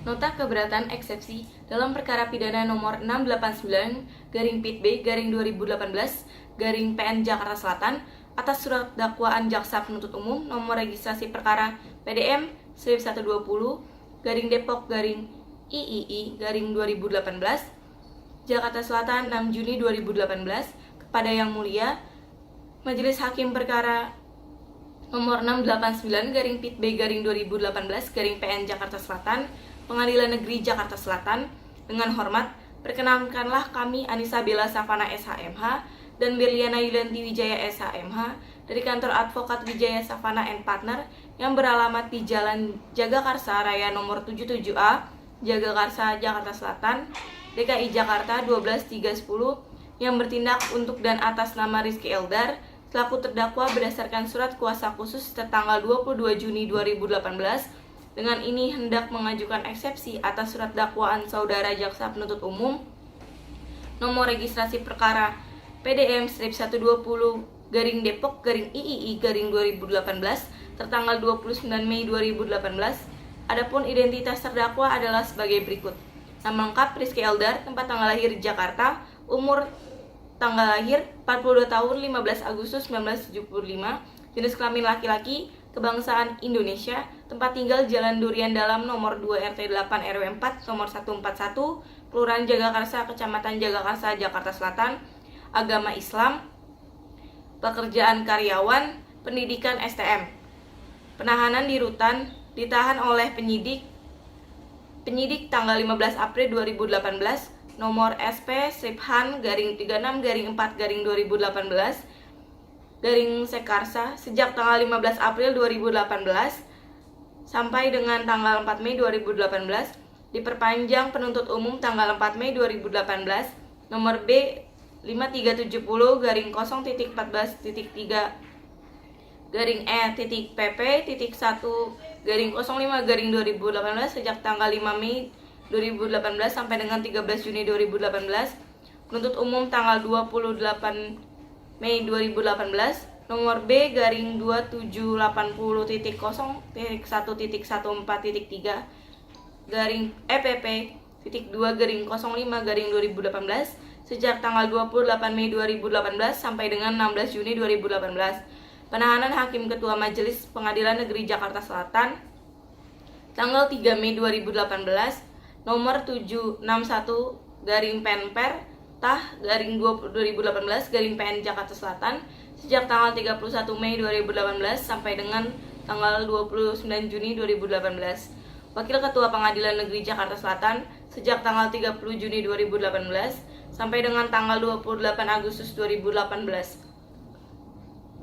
Nota keberatan eksepsi dalam perkara pidana nomor 689/PIT-B/2018 PN Jakarta Selatan atas surat dakwaan jaksa penuntut umum nomor registrasi perkara PDM 120-Depok-III-III-2018 Jakarta Selatan 6 Juni 2018 kepada Yang Mulia Majelis Hakim Perkara nomor 689/PIT-B/2018 PN Jakarta Selatan Pengadilan Negeri Jakarta Selatan. Dengan hormat, perkenankanlah kami Anissa Bella Savana SHMH dan Berliana Yulianti Wijaya SHMH dari kantor Advokat Wijaya Savana & Partner yang beralamat di Jalan Jagakarsa Raya nomor 77A, Jagakarsa, Jakarta Selatan, DKI Jakarta 12310 yang bertindak untuk dan atas nama Rizky Eldar selaku terdakwa berdasarkan surat kuasa khusus tertanggal 22 Juni 2018. Dengan ini hendak mengajukan eksepsi atas surat dakwaan saudara jaksa penuntut umum nomor registrasi perkara PDM 120-Depok-III-III-2018 tertanggal 29 Mei 2018. Adapun identitas terdakwa adalah sebagai berikut. Nama lengkap Rizky Eldar, tempat tanggal lahir Jakarta, umur tanggal lahir 42 tahun 15 Agustus 1975, jenis kelamin laki-laki, kebangsaan Indonesia, tempat tinggal Jalan Durian Dalam nomor 2 RT 8 RW 4 nomor 141, Kelurahan Jagakarsa, Kecamatan Jagakarsa, Jakarta Selatan, agama Islam, pekerjaan karyawan, pendidikan STM. Penahanan di rutan, ditahan oleh penyidik tanggal 15 April 2018 nomor SP Striphan _36-4-2018 Sekarsa sejak tanggal 15 April 2018 sampai dengan tanggal 4 Mei 2018, diperpanjang penuntut umum tanggal 4 Mei 2018 nomor B 5370-0.E.PP.1/05/2018 sejak tanggal 5 Mei 2018 sampai dengan 13 Juni 2018. Penuntut umum tanggal 28 Mei 2018 nomor B/20.1/1.1/EPP.2/05/2018 sejak tanggal 28 Mei 2018 sampai dengan 16 Juni 2018. Penahanan Hakim Ketua Majelis Pengadilan Negeri Jakarta Selatan tanggal 3 Mei 2018 nomor 761/PENPER Tah/2018/PN Jakarta Selatan sejak tanggal 31 Mei 2018 sampai dengan tanggal 29 Juni 2018. Wakil Ketua Pengadilan Negeri Jakarta Selatan sejak tanggal 30 Juni 2018 sampai dengan tanggal 28 Agustus 2018.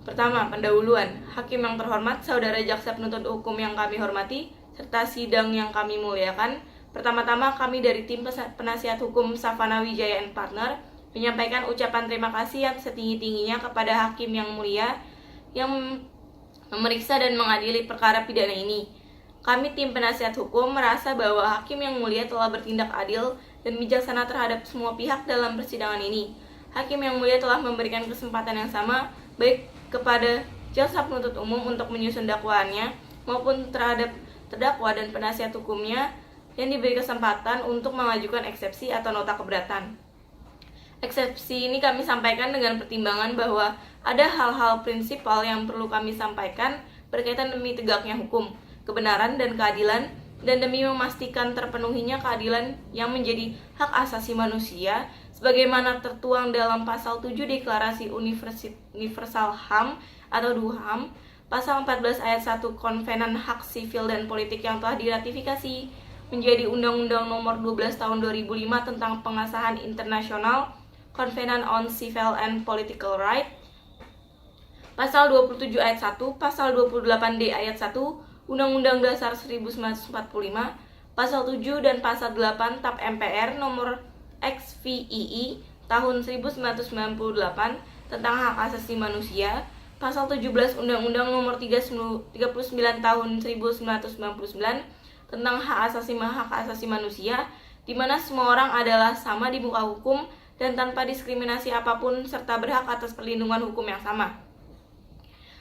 Pertama, pendahuluan. Hakim yang terhormat, saudara jaksa penuntut hukum yang kami hormati, serta sidang yang kami muliakan. Pertama-tama kami dari tim penasihat hukum Savana Wijaya & Partner menyampaikan ucapan terima kasih yang setinggi-tingginya kepada Hakim yang mulia yang memeriksa dan mengadili perkara pidana ini. Kami tim penasihat hukum merasa bahwa Hakim yang mulia telah bertindak adil dan bijaksana terhadap semua pihak dalam persidangan ini. Hakim yang mulia telah memberikan kesempatan yang sama baik kepada jaksa penuntut umum untuk menyusun dakwaannya maupun terhadap terdakwa dan penasihat hukumnya yang diberi kesempatan untuk mengajukan eksepsi atau nota keberatan. Eksepsi ini kami sampaikan dengan pertimbangan bahwa ada hal-hal prinsipal yang perlu kami sampaikan berkaitan demi tegaknya hukum, kebenaran dan keadilan, dan demi memastikan terpenuhinya keadilan yang menjadi hak asasi manusia sebagaimana tertuang dalam pasal 7 Deklarasi Universal HAM atau DUHAM, pasal 14 ayat 1 Konvenan Hak Sivil dan Politik yang telah diratifikasi menjadi Undang-Undang Nomor 12 Tahun 2005 tentang Pengasahan Internasional Covenant on Civil and Political Rights, pasal 27 ayat 1, pasal 28D ayat 1 Undang-Undang Dasar 1945, pasal 7 dan pasal 8 TAP MPR nomor XVII tahun 1998 tentang hak asasi manusia, pasal 17 Undang-Undang Nomor 39 tahun 1999 tentang hak asasi manusia, di mana semua orang adalah sama di muka hukum dan tanpa diskriminasi apapun serta berhak atas perlindungan hukum yang sama.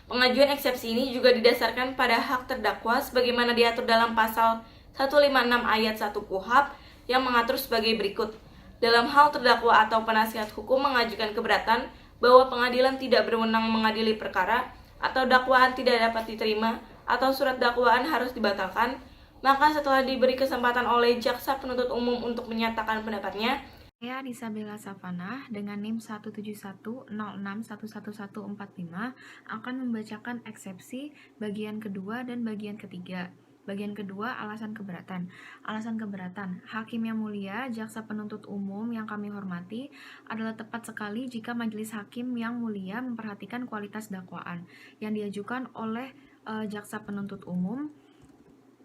Pengajuan eksepsi ini juga didasarkan pada hak terdakwa sebagaimana diatur dalam pasal 156 ayat 1 KUHP yang mengatur sebagai berikut. Dalam hal terdakwa atau penasihat hukum mengajukan keberatan bahwa pengadilan tidak berwenang mengadili perkara atau dakwaan tidak dapat diterima atau surat dakwaan harus dibatalkan, maka setelah diberi kesempatan oleh jaksa penuntut umum untuk menyatakan pendapatnya, Saya Disabela Savana dengan NIM 17106111145 akan membacakan eksepsi bagian kedua dan bagian ketiga. Bagian kedua, alasan keberatan. Alasan keberatan, Hakim yang mulia, jaksa penuntut umum yang kami hormati, adalah tepat sekali jika majelis hakim yang mulia memperhatikan kualitas dakwaan yang diajukan oleh jaksa penuntut umum,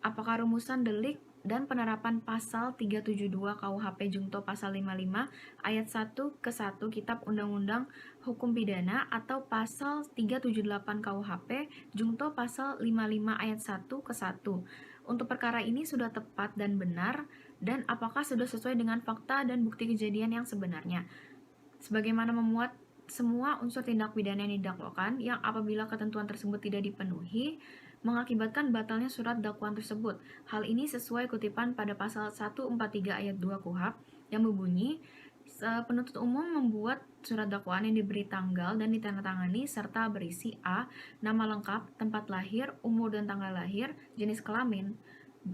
apakah rumusan delik dan penerapan pasal 372 KUHP Jungto pasal 55 ayat 1 ke 1 Kitab Undang-Undang Hukum Pidana atau pasal 378 KUHP Jungto pasal 55 ayat 1 ke 1. Untuk perkara ini sudah tepat dan benar, dan apakah sudah sesuai dengan fakta dan bukti kejadian yang sebenarnya, sebagaimana memuat semua unsur tindak pidana yang didakwakan yang apabila ketentuan tersebut tidak dipenuhi mengakibatkan batalnya surat dakwaan tersebut. Hal ini sesuai kutipan pada pasal 143 ayat 2 KUHP yang berbunyi, penuntut umum membuat surat dakwaan yang diberi tanggal dan ditandatangani serta berisi A. Nama lengkap, tempat lahir, umur dan tanggal lahir, jenis kelamin,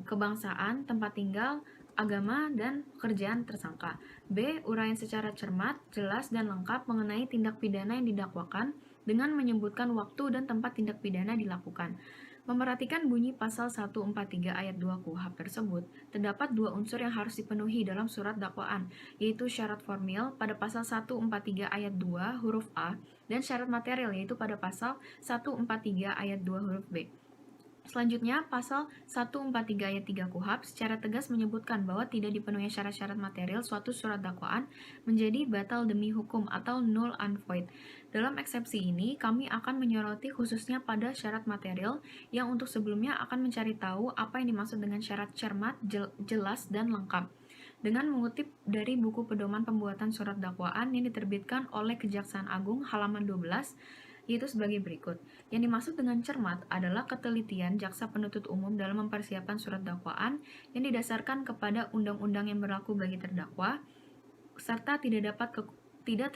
kebangsaan, tempat tinggal, agama, dan pekerjaan tersangka. B. Uraian secara cermat, jelas, dan lengkap mengenai tindak pidana yang didakwakan dengan menyebutkan waktu dan tempat tindak pidana dilakukan. Memperhatikan bunyi pasal 143 ayat 2 KUHP tersebut, terdapat dua unsur yang harus dipenuhi dalam surat dakwaan, yaitu syarat formil pada pasal 143 ayat 2 huruf A dan syarat material yaitu pada pasal 143 ayat 2 huruf B. Selanjutnya, pasal 143 ayat 3 KUHP secara tegas menyebutkan bahwa tidak dipenuhi syarat-syarat material suatu surat dakwaan menjadi batal demi hukum atau null and void. Dalam eksepsi ini, kami akan menyoroti khususnya pada syarat material yang untuk sebelumnya akan mencari tahu apa yang dimaksud dengan syarat cermat, jelas, dan lengkap. Dengan mengutip dari buku pedoman pembuatan surat dakwaan yang diterbitkan oleh Kejaksaan Agung halaman 12, yaitu sebagai berikut. Yang dimaksud dengan cermat adalah ketelitian jaksa penuntut umum dalam mempersiapkan surat dakwaan yang didasarkan kepada undang-undang yang berlaku bagi terdakwa, serta tidak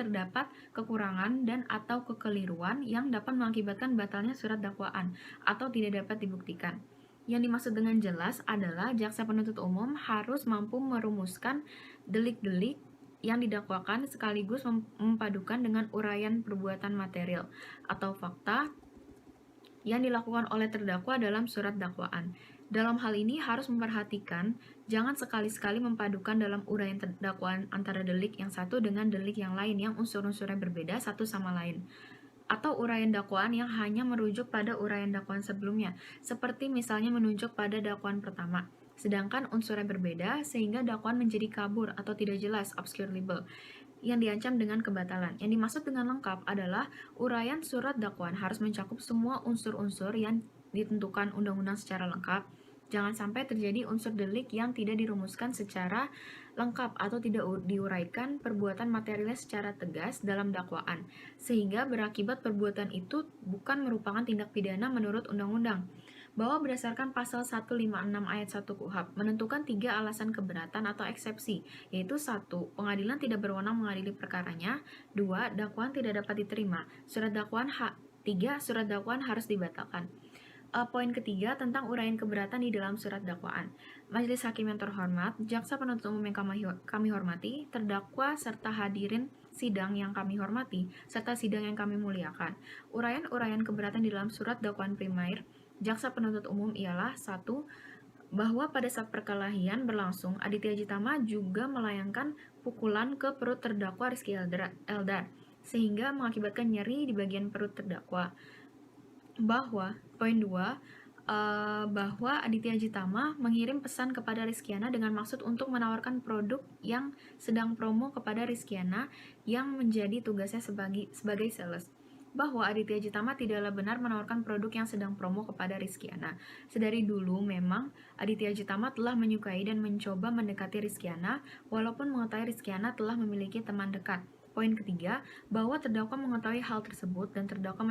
terdapat kekurangan dan atau kekeliruan yang dapat mengakibatkan batalnya surat dakwaan atau tidak dapat dibuktikan. Yang dimaksud dengan jelas adalah jaksa penuntut umum harus mampu merumuskan delik-delik yang didakwakan sekaligus mempadukan dengan uraian perbuatan material atau fakta yang dilakukan oleh terdakwa dalam surat dakwaan. Dalam hal ini harus memperhatikan jangan sekali-sekali mempadukan dalam uraian dakwaan antara delik yang satu dengan delik yang lain yang unsur-unsurnya berbeda satu sama lain, atau uraian dakwaan yang hanya merujuk pada uraian dakwaan sebelumnya, seperti misalnya menunjuk pada dakwaan pertama, sedangkan unsurnya berbeda sehingga dakwaan menjadi kabur atau tidak jelas, obscure libel, yang diancam dengan kebatalan. Yang dimaksud dengan lengkap adalah uraian surat dakwaan harus mencakup semua unsur-unsur yang ditentukan undang-undang secara lengkap. Jangan sampai terjadi unsur delik yang tidak dirumuskan secara lengkap atau tidak diuraikan perbuatan materialnya secara tegas dalam dakwaan, sehingga berakibat perbuatan itu bukan merupakan tindak pidana menurut undang-undang. Bahwa berdasarkan pasal 156 ayat 1 KUHP menentukan 3 alasan keberatan atau eksepsi, yaitu 1. Pengadilan tidak berwenang mengadili perkaranya. 2. Dakwaan tidak dapat diterima. 3. Surat dakwaan harus dibatalkan. Poin ketiga tentang uraian keberatan di dalam surat dakwaan. Majelis Hakim yang terhormat, jaksa penuntut umum yang kami hormati, terdakwa serta hadirin sidang yang kami hormati, serta sidang yang kami muliakan. Uraian-uraian keberatan di dalam surat dakwaan primer jaksa penuntut umum ialah 1. Bahwa pada saat perkelahian berlangsung, Aditya Jitama juga melayangkan pukulan ke perut terdakwa Rizky Eldar, sehingga mengakibatkan nyeri di bagian perut terdakwa. Poin 2, bahwa Aditya Jitama mengirim pesan kepada Rizkyana dengan maksud untuk menawarkan produk yang sedang promo kepada Rizkyana yang menjadi tugasnya sebagai sales. Bahwa Aditya Jitama tidaklah benar menawarkan produk yang sedang promo kepada Rizkyana. Sedari dulu memang Aditya Jitama telah menyukai dan mencoba mendekati Rizkyana walaupun mengetahui Rizkyana telah memiliki teman dekat. Poin ketiga, bahwa terdakwa mengetahui hal tersebut dan terdakwa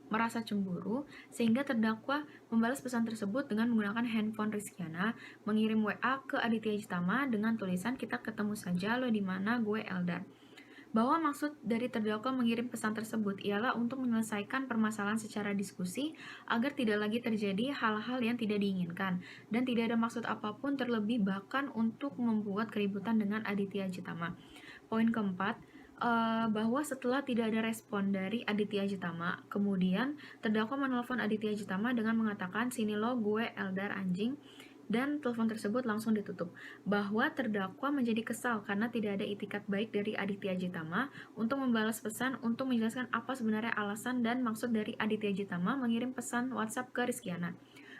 merasa cemburu sehingga terdakwa membalas pesan tersebut dengan menggunakan handphone Rizkyana, mengirim WA ke Aditya Jitama dengan tulisan kita ketemu saja lo di mana gue Eldar. Bahwa maksud dari terdakwa mengirim pesan tersebut ialah untuk menyelesaikan permasalahan secara diskusi agar tidak lagi terjadi hal-hal yang tidak diinginkan dan tidak ada maksud apapun terlebih bahkan untuk membuat keributan dengan Aditya Jitama. Poin keempat, bahwa setelah tidak ada respon dari Aditya Jitama, kemudian terdakwa menelpon Aditya Jitama dengan mengatakan sini lo gue Eldar anjing, dan telepon tersebut langsung ditutup. Bahwa terdakwa menjadi kesal karena tidak ada itikat baik dari Aditya Jitama untuk membalas pesan untuk menjelaskan apa sebenarnya alasan dan maksud dari Aditya Jitama mengirim pesan WhatsApp ke Rizkyana.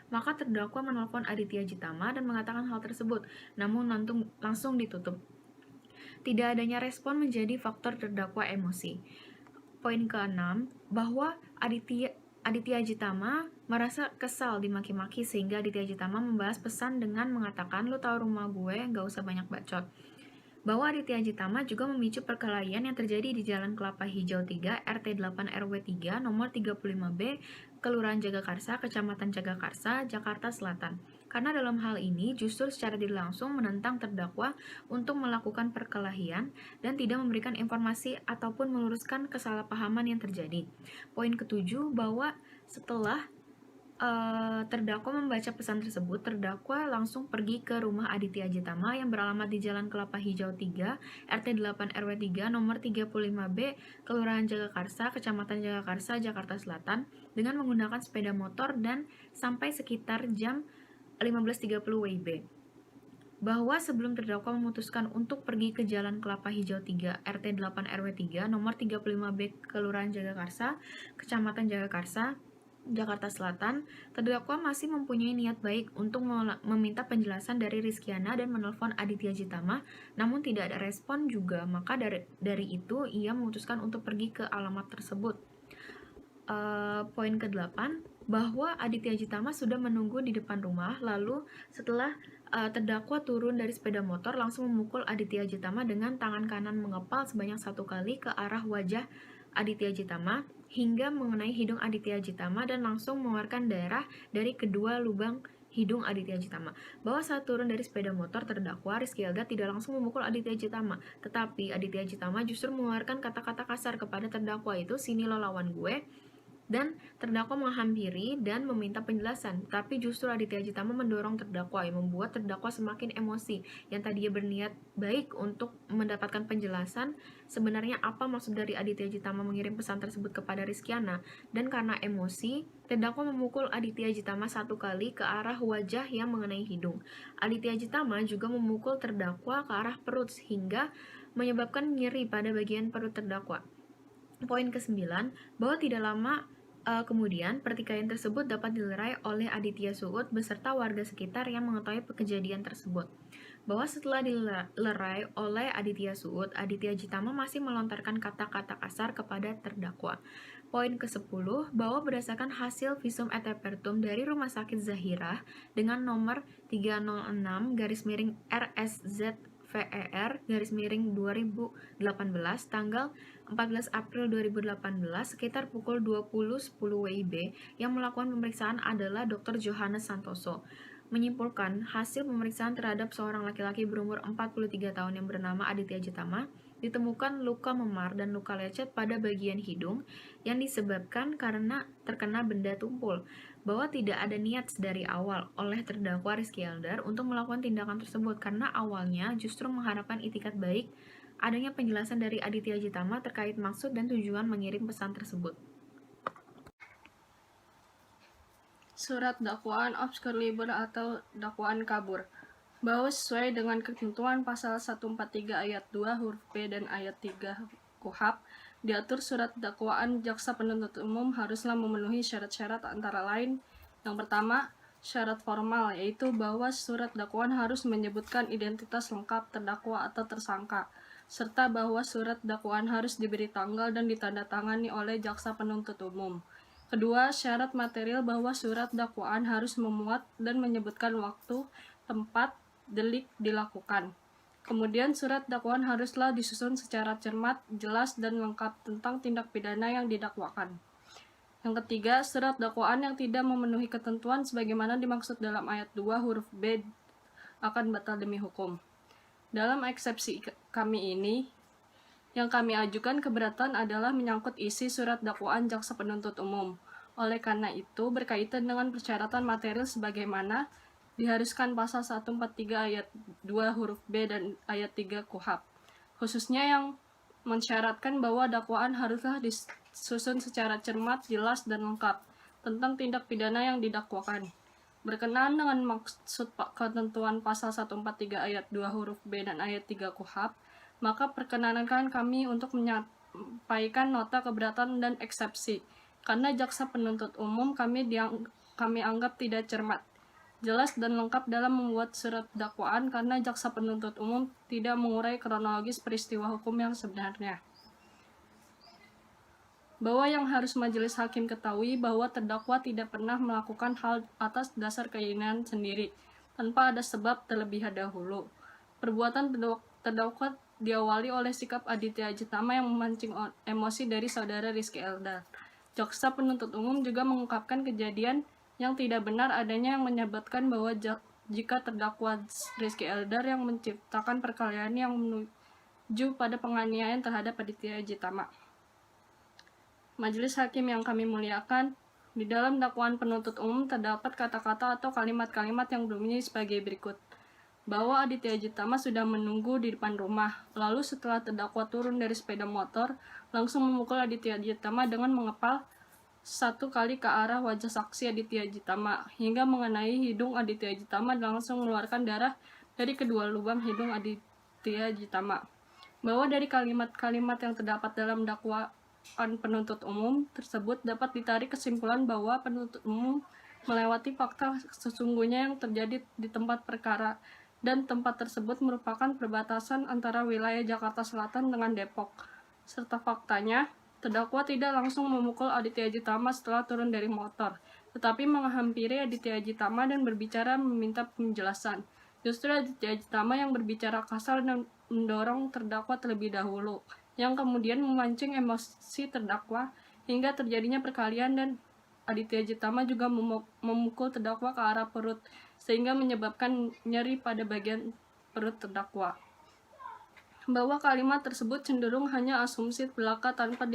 Maka terdakwa menelpon Aditya Jitama dan mengatakan hal tersebut, namun langsung ditutup. Tidak adanya respon menjadi faktor terdakwa emosi. Poin ke-6, bahwa Aditya Jitama merasa kesal dimaki-maki sehingga Aditya Jitama membalas pesan dengan mengatakan lu tahu rumah gue, gak usah banyak bacot. Bahwa Aditya Jitama juga memicu perkelahian yang terjadi di Jalan Kelapa Hijau 3, RT 8 RW 3, nomor 35B, Kelurahan Jagakarsa, Kecamatan Jagakarsa, Jakarta Selatan. Karena dalam hal ini justru secara tidak langsung menentang terdakwa untuk melakukan perkelahian dan tidak memberikan informasi ataupun meluruskan kesalahpahaman yang terjadi. Poin ke-7, bahwa setelah terdakwa membaca pesan tersebut, terdakwa langsung pergi ke rumah Aditya Jitama yang beralamat di Jalan Kelapa Hijau 3, RT 8 RW 3, nomor 35B, Kelurahan Jagakarsa, Kecamatan Jagakarsa, Jakarta Selatan, dengan menggunakan sepeda motor dan sampai sekitar jam 15.30 WIB. Bahwa sebelum terdakwa memutuskan untuk pergi ke Jalan Kelapa Hijau 3, RT 8 RW 3, nomor 35B, Kelurahan Jagakarsa, Kecamatan Jagakarsa, Jakarta Selatan, terdakwa masih mempunyai niat baik untuk meminta penjelasan dari Rizkyana dan menelpon Aditya Jitama, namun tidak ada respon juga, maka dari itu ia memutuskan untuk pergi ke alamat tersebut. Poin ke-8, bahwa Aditya Jitama sudah menunggu di depan rumah, lalu setelah terdakwa turun dari sepeda motor langsung memukul Aditya Jitama dengan tangan kanan mengepal sebanyak 1 kali ke arah wajah Aditya Jitama hingga mengenai hidung Aditya Jitama dan langsung mengeluarkan darah dari kedua lubang hidung Aditya Jitama. Bahwa saat turun dari sepeda motor, terdakwa Rizky Eldar tidak langsung memukul Aditya Jitama, tetapi Aditya Jitama justru mengeluarkan kata-kata kasar kepada terdakwa itu, sini lo lawan gue, dan terdakwa menghampiri dan meminta penjelasan, tapi justru Aditya Jitama mendorong terdakwa yang membuat terdakwa semakin emosi. Yang tadinya berniat baik untuk mendapatkan penjelasan sebenarnya apa maksud dari Aditya Jitama mengirim pesan tersebut kepada Rizkyana, dan karena emosi, terdakwa memukul Aditya Jitama 1 kali ke arah wajah yang mengenai hidung. Aditya Jitama juga memukul terdakwa ke arah perut hingga menyebabkan nyeri pada bagian perut terdakwa. Poin ke-9, bahwa tidak lama kemudian pertikaian tersebut dapat dilerai oleh Aditya Suud beserta warga sekitar yang mengetahui kejadian tersebut. Bahwa setelah dilerai oleh Aditya Suud, Aditya Jitama masih melontarkan kata-kata kasar kepada terdakwa. Poin ke-10, bahwa berdasarkan hasil visum et repertum dari Rumah Sakit Zahirah dengan nomor 306-RSZ-VER-2018 tanggal 14 April 2018 sekitar pukul 20.10 WIB yang melakukan pemeriksaan adalah Dr. Johannes Santoso. Menyimpulkan hasil pemeriksaan terhadap seorang laki-laki berumur 43 tahun yang bernama Aditya Jitama, ditemukan luka memar dan luka lecet pada bagian hidung yang disebabkan karena terkena benda tumpul, bahwa tidak ada niat dari awal oleh terdakwa Rizky Eldar untuk melakukan tindakan tersebut karena awalnya justru mengharapkan itikat baik adanya penjelasan dari Aditya Jitama terkait maksud dan tujuan mengirim pesan tersebut. Surat dakwaan obscur liber atau dakwaan kabur, bahwa sesuai dengan ketentuan pasal 143 ayat 2 huruf B dan ayat 3 KUHP, diatur surat dakwaan jaksa penuntut umum haruslah memenuhi syarat-syarat antara lain. Yang pertama, syarat formal, yaitu bahwa surat dakwaan harus menyebutkan identitas lengkap terdakwa atau tersangka, serta bahwa surat dakwaan harus diberi tanggal dan ditandatangani oleh jaksa penuntut umum. Kedua, syarat material bahwa surat dakwaan harus memuat dan menyebutkan waktu, tempat, delik dilakukan. Kemudian surat dakwaan haruslah disusun secara cermat, jelas, dan lengkap tentang tindak pidana yang didakwakan. Yang ketiga, surat dakwaan yang tidak memenuhi ketentuan sebagaimana dimaksud dalam ayat 2 huruf B akan batal demi hukum. Dalam eksepsi kami ini, yang kami ajukan keberatan adalah menyangkut isi surat dakwaan jaksa penuntut umum. Oleh karena itu, berkaitan dengan persyaratan material sebagaimana diharuskan pasal 143 ayat 2 huruf B dan ayat 3 KUHP. Khususnya yang mensyaratkan bahwa dakwaan haruslah disusun secara cermat, jelas, dan lengkap tentang tindak pidana yang didakwakan. Berkenaan dengan maksud ketentuan pasal 143 ayat 2 huruf B dan ayat 3 KUHP, maka perkenankan kami untuk menyampaikan nota keberatan dan eksepsi, karena jaksa penuntut umum kami anggap tidak cermat, jelas, dan lengkap dalam membuat surat dakwaan karena jaksa penuntut umum tidak mengurai kronologis peristiwa hukum yang sebenarnya. Bahwa yang harus majelis hakim ketahui bahwa terdakwa tidak pernah melakukan hal atas dasar keinginan sendiri, tanpa ada sebab terlebih dahulu. Perbuatan terdakwa diawali oleh sikap Aditya Ajitama yang memancing emosi dari saudara Rizky Eldar. Jaksa penuntut umum juga mengungkapkan kejadian yang tidak benar adanya yang menyebutkan bahwa jika terdakwa Rizky Eldar yang menciptakan perkelahian yang menuju pada penganiayaan terhadap Aditya Ajitama. Majelis hakim yang kami muliakan, di dalam dakwaan penuntut umum terdapat kata-kata atau kalimat-kalimat yang berbunyi sebagai berikut. Bahwa Aditya Ajitama sudah menunggu di depan rumah, lalu setelah terdakwa turun dari sepeda motor, langsung memukul Aditya Ajitama dengan mengepal satu kali ke arah wajah saksi Aditya Ajitama, hingga mengenai hidung Aditya Ajitama dan langsung mengeluarkan darah dari kedua lubang hidung Aditya Ajitama. Bahwa dari kalimat-kalimat yang terdapat dalam dakwaan penuntut umum tersebut dapat ditarik kesimpulan bahwa penuntut umum melewati fakta sesungguhnya yang terjadi di tempat perkara, dan tempat tersebut merupakan perbatasan antara wilayah Jakarta Selatan dengan Depok. Serta faktanya, terdakwa tidak langsung memukul Aditya Ajitama setelah turun dari motor, tetapi menghampiri Aditya Ajitama dan berbicara meminta penjelasan. Justru Aditya Ajitama yang berbicara kasar dan mendorong terdakwa terlebih dahulu, yang kemudian memancing emosi terdakwa hingga terjadinya perkelahian, dan Aditya Ajitama juga memukul terdakwa ke arah perut, sehingga menyebabkan nyeri pada bagian perut terdakwa. Bahwa kalimat tersebut cenderung hanya asumsi belaka tanpa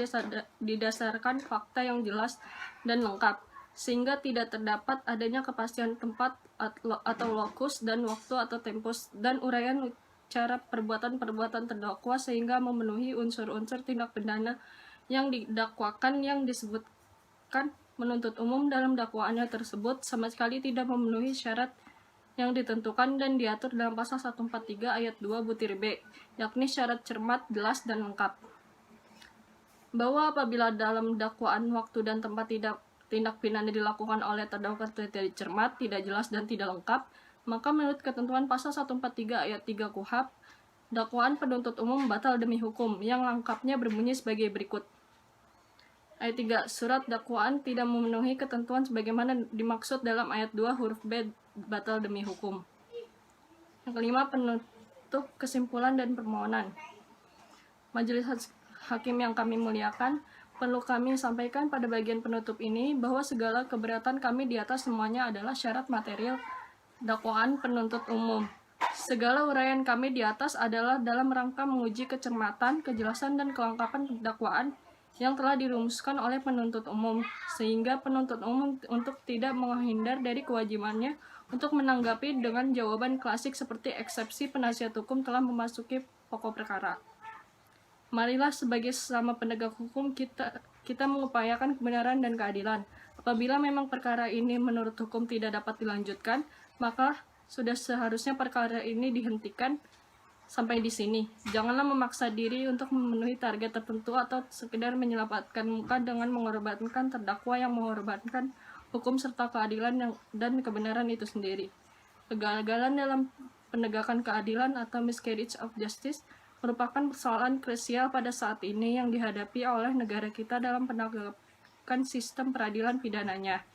didasarkan fakta yang jelas dan lengkap, sehingga tidak terdapat adanya kepastian tempat atau lokus dan waktu atau tempus, dan uraian cara perbuatan-perbuatan terdakwa sehingga memenuhi unsur-unsur tindak pidana yang didakwakan. Yang disebutkan penuntut umum dalam dakwaannya tersebut sama sekali tidak memenuhi syarat yang ditentukan dan diatur dalam pasal 143 ayat 2 butir B, yakni syarat cermat, jelas, dan lengkap. Bahwa apabila dalam dakwaan waktu dan tempat tindak pidana dilakukan oleh terdakwa tidak cermat, tidak jelas, dan tidak lengkap, maka menurut ketentuan pasal 143 ayat 3 KUHP, dakwaan penuntut umum batal demi hukum, yang lengkapnya berbunyi sebagai berikut. Ayat 3. Surat dakwaan tidak memenuhi ketentuan sebagaimana dimaksud dalam ayat 2 huruf B batal demi hukum. Yang kelima, penutup kesimpulan dan permohonan. Majelis hakim yang kami muliakan, perlu kami sampaikan pada bagian penutup ini bahwa segala keberatan kami di atas semuanya adalah syarat material dakwaan penuntut umum. Segala uraian kami di atas adalah dalam rangka menguji kecermatan, kejelasan, dan kelengkapan dakwaan yang telah dirumuskan oleh penuntut umum, sehingga penuntut umum untuk tidak menghindar dari kewajibannya untuk menanggapi dengan jawaban klasik seperti eksepsi penasihat hukum telah memasuki pokok perkara. Marilah sebagai sesama penegak hukum kita mengupayakan kebenaran dan keadilan. Apabila memang perkara ini menurut hukum tidak dapat dilanjutkan, maka sudah seharusnya perkara ini dihentikan sampai di sini. Janganlah memaksa diri untuk memenuhi target tertentu atau sekedar menyelamatkan muka dengan mengorbankan terdakwa yang mengorbankan hukum serta keadilan dan kebenaran itu sendiri. Kegagalan dalam penegakan keadilan atau miscarriage of justice merupakan persoalan krusial pada saat ini yang dihadapi oleh negara kita dalam penegakan sistem peradilan pidananya.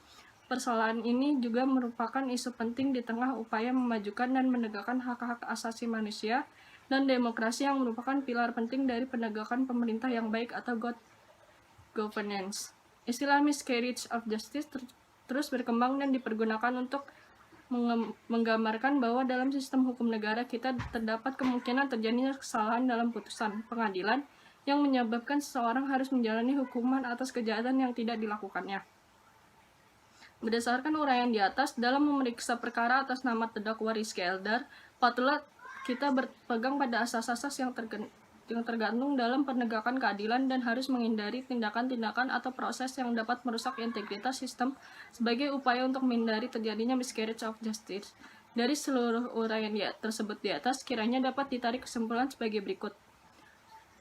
Persoalan ini juga merupakan isu penting di tengah upaya memajukan dan menegakkan hak-hak asasi manusia dan demokrasi yang merupakan pilar penting dari penegakan pemerintah yang baik atau good governance. Istilah miscarriage of justice terus berkembang dan dipergunakan untuk menggambarkan bahwa dalam sistem hukum negara kita terdapat kemungkinan terjadinya kesalahan dalam putusan pengadilan yang menyebabkan seseorang harus menjalani hukuman atas kejahatan yang tidak dilakukannya. Berdasarkan uraian di atas, dalam memeriksa perkara atas nama terdakwa Rizky Eldar, patutlah kita berpegang pada asas-asas yang tergantung dalam penegakan keadilan dan harus menghindari tindakan-tindakan atau proses yang dapat merusak integritas sistem sebagai upaya untuk menghindari terjadinya miscarriage of justice. Dari seluruh uraian tersebut di atas, kiranya dapat ditarik kesimpulan sebagai berikut.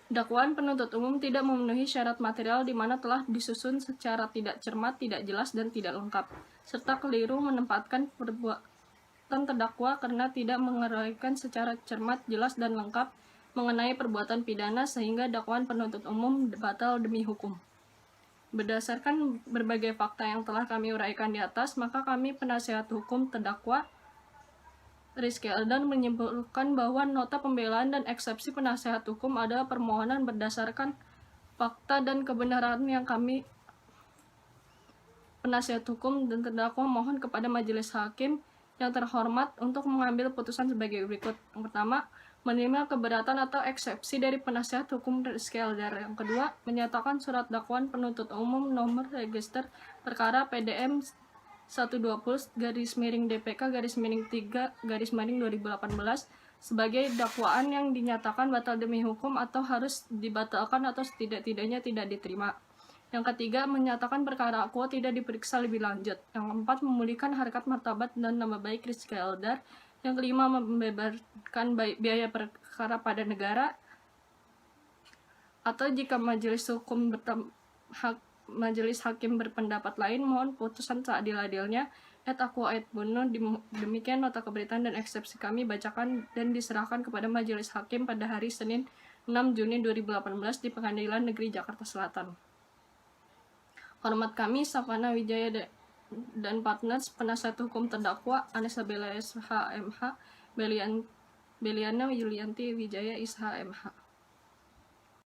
Dakwaan penuntut umum tidak memenuhi syarat material di mana telah disusun secara tidak cermat, tidak jelas, dan tidak lengkap, serta keliru menempatkan perbuatan terdakwa karena tidak menguraikan secara cermat, jelas, dan lengkap mengenai perbuatan pidana sehingga dakwaan penuntut umum batal demi hukum. Berdasarkan berbagai fakta yang telah kami uraikan di atas, maka kami penasihat hukum terdakwa Rizky Eldar menyimpulkan bahwa nota pembelaan dan eksepsi penasihat hukum adalah permohonan berdasarkan fakta dan kebenaran yang kami penasihat hukum dan terdakwa mohon kepada majelis hakim yang terhormat untuk mengambil putusan sebagai berikut. Yang pertama, menerima keberatan atau eksepsi dari penasihat hukum Rizky Eldar. Yang kedua, menyatakan surat dakwaan penuntut umum nomor register perkara PDM 120-DPK-3-2018 sebagai dakwaan yang dinyatakan batal demi hukum atau harus dibatalkan atau setidak-tidaknya tidak diterima. Yang ketiga, menyatakan perkara aqua tidak diperiksa lebih lanjut. Yang keempat, memulihkan harkat martabat dan nama baik Rizky Eldar. Yang kelima, membebankan biaya perkara pada negara. Atau jika majelis hakim berpendapat lain, mohon putusan seadil-adilnya. Aqua et bono. Demikian nota keberatan dan eksepsi kami bacakan dan diserahkan kepada majelis hakim pada hari Senin 6 Juni 2018 di Pengadilan Negeri Jakarta Selatan. Hormat kami, Savana Wijaya dan partners, penasihat hukum terdakwa Anessa Bella SH MH, Beliana Yulianti Wijaya SH MH.